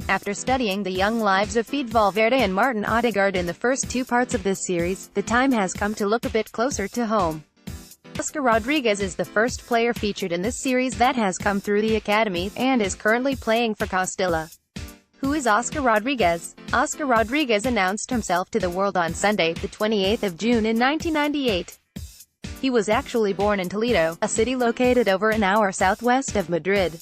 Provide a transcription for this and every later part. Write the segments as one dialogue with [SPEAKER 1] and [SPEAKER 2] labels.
[SPEAKER 1] After studying the young lives of Fede Valverde and Martin Ødegaard in the first two parts of this series, the time has come to look a bit closer to home. Óscar Rodríguez is the first player featured in this series that has come through the academy, and is currently playing for Castilla. Who is Óscar Rodríguez? Óscar Rodríguez announced himself to the world on Sunday, the 28th of June in 1998. He was actually born in Toledo, a city located over an hour southwest of Madrid.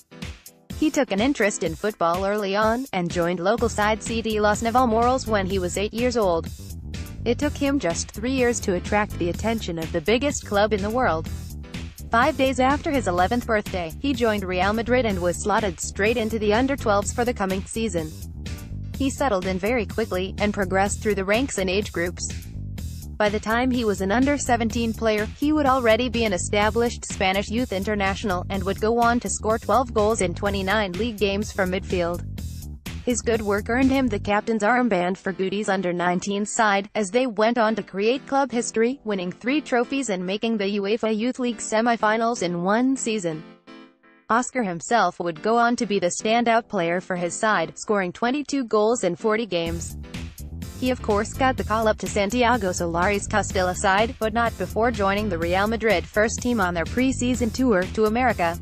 [SPEAKER 1] He took an interest in football early on, and joined local side CD Los Navalmoros when he was 8 years old. It took him just 3 years to attract the attention of the biggest club in the world. 5 days after his 11th birthday, he joined Real Madrid and was slotted straight into the under-12s for the coming season. He settled in very quickly, and progressed through the ranks and age groups. By the time he was an under-17 player, he would already be an established Spanish youth international, and would go on to score 12 goals in 29 league games for midfield. His good work earned him the captain's armband for Gudi's under-19 side, as they went on to create club history, winning 3 trophies and making the UEFA Youth League semi-finals in one season. Óscar himself would go on to be the standout player for his side, scoring 22 goals in 40 games. He of course got the call-up to Santiago Solari's Castilla side, but not before joining the Real Madrid first team on their pre-season tour to America.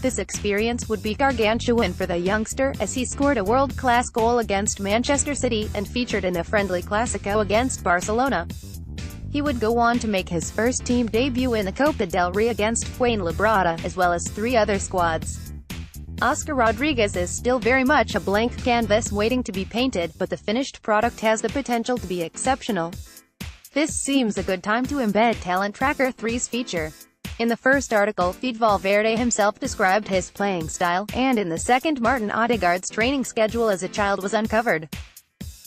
[SPEAKER 1] This experience would be gargantuan for the youngster, as he scored a world-class goal against Manchester City, and featured in a friendly Clásico against Barcelona. He would go on to make his first team debut in the Copa del Rey against Fuenlabrada, as well as 3 other squads. Óscar Rodríguez is still very much a blank canvas waiting to be painted, but the finished product has the potential to be exceptional. This seems a good time to embed Talent Tracker 3's feature. In the first article, Fede Valverde himself described his playing style, and in the second, Martin Ødegaard's training schedule as a child was uncovered.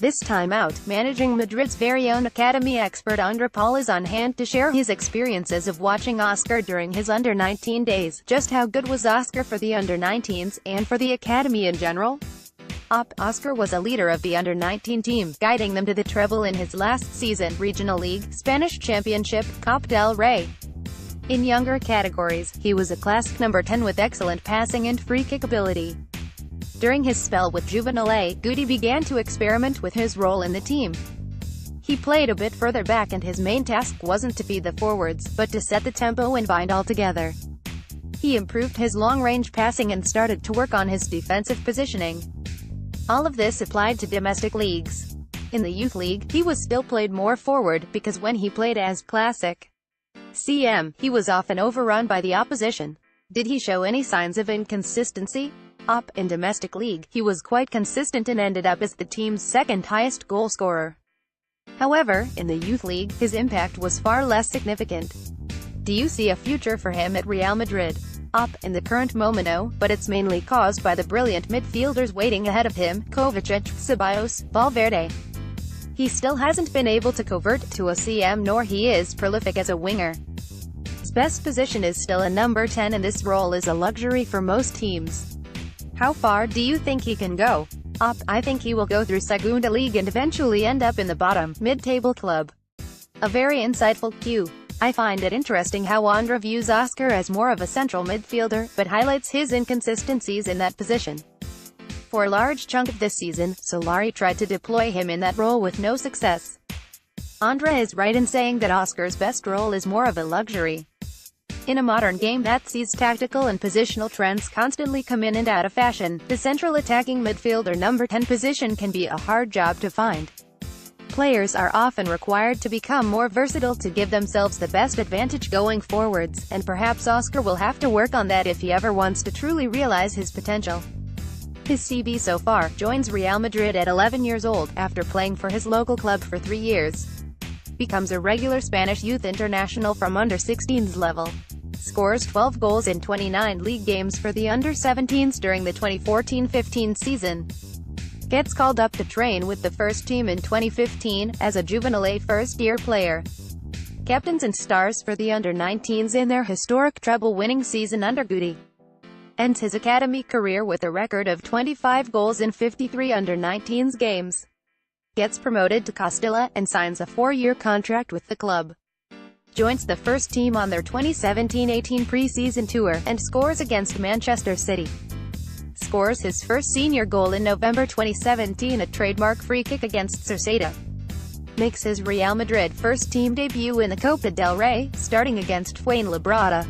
[SPEAKER 1] This time out, managing Madrid's very own academy expert Andre Paul is on hand to share his experiences of watching Óscar during his under-19 days. Just how good was Óscar for the under-19s, and for the academy in general? Óscar was a leader of the under-19 team, guiding them to the treble in his last season, Regional League, Spanish Championship, Copa del Rey. In younger categories, he was a classic number 10 with excellent passing and free-kick ability. During his spell with Juvenil A, Gudi began to experiment with his role in the team. He played a bit further back, and his main task wasn't to feed the forwards, but to set the tempo and bind all together. He improved his long-range passing and started to work on his defensive positioning. All of this applied to domestic leagues. In the youth league, he was still played more forward, because when he played as classic CM, he was often overrun by the opposition. Did he show any signs of inconsistency? In domestic league, he was quite consistent and ended up as the team's second highest goal scorer. However, in the youth league, his impact was far less significant. Do you see a future for him at Real Madrid? In the current moment, no, but it's mainly caused by the brilliant midfielders waiting ahead of him, Kovacic, Ceballos, Valverde. He still hasn't been able to convert to a CM, nor he is prolific as a winger. His best position is still a number 10, and this role is a luxury for most teams. How far do you think he can go? I think he will go through Segunda League and eventually end up in the bottom, mid-table club. A very insightful Q. I find it interesting how Andre views Óscar as more of a central midfielder, but highlights his inconsistencies in that position. For a large chunk of this season, Solari tried to deploy him in that role with no success. Andre is right in saying that Óscar's best role is more of a luxury. In a modern game that sees tactical and positional trends constantly come in and out of fashion, the central attacking midfielder number 10 position can be a hard job to find. Players are often required to become more versatile to give themselves the best advantage going forwards, and perhaps Óscar will have to work on that if he ever wants to truly realize his potential. His CB so far: joins Real Madrid at 11 years old, after playing for his local club for 3 years. Becomes a regular Spanish youth international from under-16s level. Scores 12 goals in 29 league games for the under-17s during the 2014-15 season. Gets called up to train with the first team in 2015, as a Juvenil A first-year player. Captains and stars for the under-19s in their historic treble-winning season under Gudi. Ends his academy career with a record of 25 goals in 53 under-19s games. Gets promoted to Castilla, and signs a 4-year contract with the club. Joins the first team on their 2017-18 pre-season tour, and scores against Manchester City. scores his first senior goal in November 2017, a trademark free kick against Sociedad. Makes his Real Madrid first-team debut in the Copa del Rey, starting against Fuenlabrada.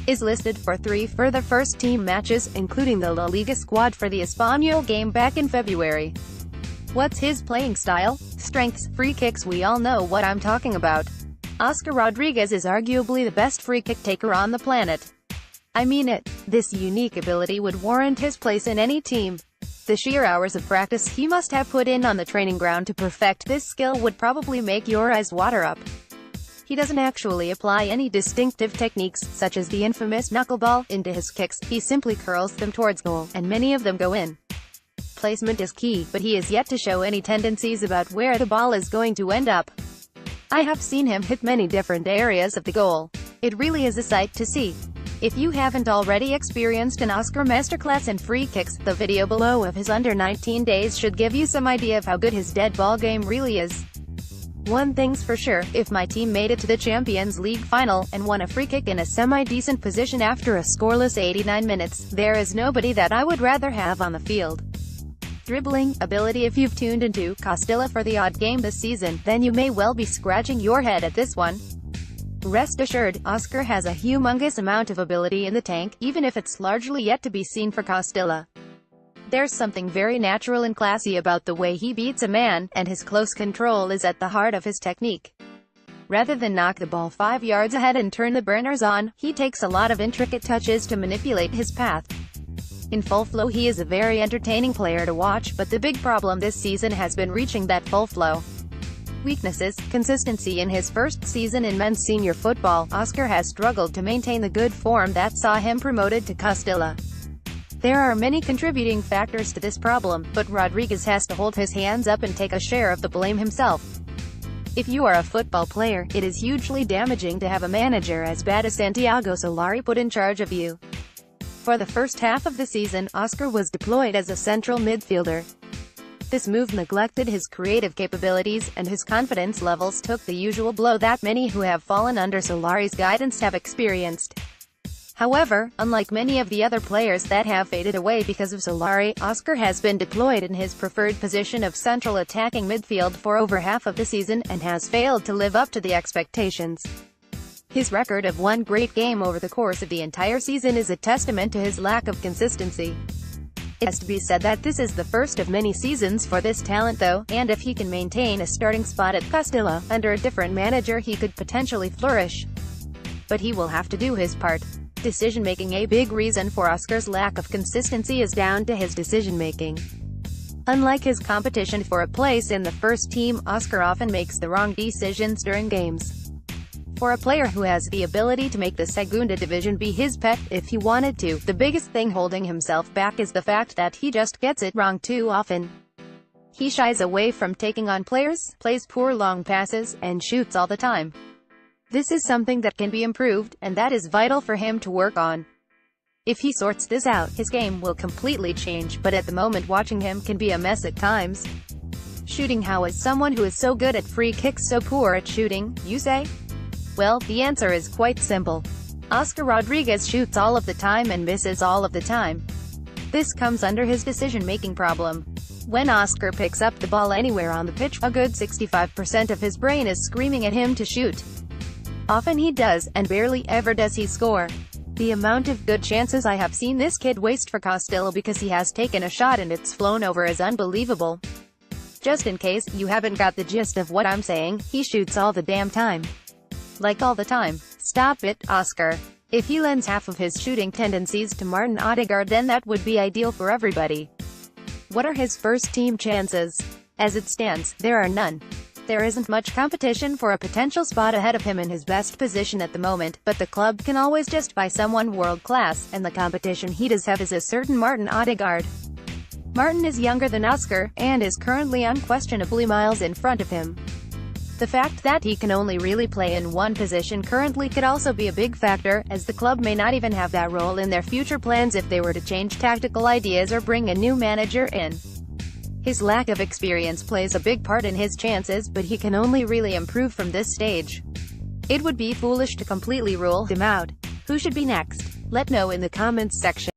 [SPEAKER 1] Is listed for 3 further first-team matches, including the La Liga squad for the Espanyol game back in February. What's his playing style? Strengths, free kicks. We all know what I'm talking about. Óscar Rodríguez is arguably the best free kick taker on the planet. I mean it. This unique ability would warrant his place in any team. The sheer hours of practice he must have put in on the training ground to perfect this skill would probably make your eyes water up. He doesn't actually apply any distinctive techniques, such as the infamous knuckleball, into his kicks. He simply curls them towards goal, and many of them go in. Placement is key, but he is yet to show any tendencies about where the ball is going to end up. I have seen him hit many different areas of the goal. It really is a sight to see. If you haven't already experienced an Óscar masterclass in free kicks, the video below of his under-19 days should give you some idea of how good his dead ball game really is. One thing's for sure, if my team made it to the Champions League final, and won a free kick in a semi-decent position after a scoreless 89 minutes, there is nobody that I would rather have on the field. Dribbling ability. If you've tuned into Castilla for the odd game this season, then you may well be scratching your head at this one. Rest assured, Óscar has a humongous amount of ability in the tank, even if it's largely yet to be seen for Castilla. There's something very natural and classy about the way he beats a man, and his close control is at the heart of his technique. Rather than knock the ball 5 yards ahead and turn the burners on, he takes a lot of intricate touches to manipulate his path. In full flow he is a very entertaining player to watch, but the big problem this season has been reaching that full flow. Weaknesses. Consistency. In his first season in men's senior football, Óscar has struggled to maintain the good form that saw him promoted to Castilla. There are many contributing factors to this problem, but Rodríguez has to hold his hands up and take a share of the blame himself. If you are a football player, it is hugely damaging to have a manager as bad as Santiago Solari put in charge of you. For the first half of the season, Óscar was deployed as a central midfielder. This move neglected his creative capabilities, and his confidence levels took the usual blow that many who have fallen under Solari's guidance have experienced. However, unlike many of the other players that have faded away because of Solari, Óscar has been deployed in his preferred position of central attacking midfield for over half of the season, and has failed to live up to the expectations. His record of one great game over the course of the entire season is a testament to his lack of consistency. It has to be said that this is the first of many seasons for this talent though, and if he can maintain a starting spot at Castilla, under a different manager he could potentially flourish. But he will have to do his part. Decision-making. A big reason for Óscar's lack of consistency is down to his decision-making. Unlike his competition for a place in the first team, Óscar often makes the wrong decisions during games. For a player who has the ability to make the Segunda Division be his pet, if he wanted to, the biggest thing holding himself back is the fact that he just gets it wrong too often. He shies away from taking on players, plays poor long passes, and shoots all the time. This is something that can be improved, and that is vital for him to work on. If he sorts this out, his game will completely change, but at the moment watching him can be a mess at times. Shooting. How is someone who is so good at free kicks so poor at shooting, you say? Well, the answer is quite simple. Óscar Rodríguez shoots all of the time and misses all of the time. This comes under his decision-making problem. When Óscar picks up the ball anywhere on the pitch, a good 65% of his brain is screaming at him to shoot. Often he does, and barely ever does he score. The amount of good chances I have seen this kid waste for Castilla because he has taken a shot and it's flown over is unbelievable. Just in case you haven't got the gist of what I'm saying, he shoots all the damn time. Like all the time. Stop it, Óscar. If he lends half of his shooting tendencies to Martin Ødegaard, then that would be ideal for everybody. What are his first team chances? As it stands, there are none. There isn't much competition for a potential spot ahead of him in his best position at the moment, but the club can always just buy someone world-class, and the competition he does have is a certain Martin Ødegaard. Martin is younger than Óscar, and is currently unquestionably miles in front of him. The fact that he can only really play in one position currently could also be a big factor, as the club may not even have that role in their future plans if they were to change tactical ideas or bring a new manager in. His lack of experience plays a big part in his chances, but he can only really improve from this stage. It would be foolish to completely rule him out. Who should be next? Let know in the comments section.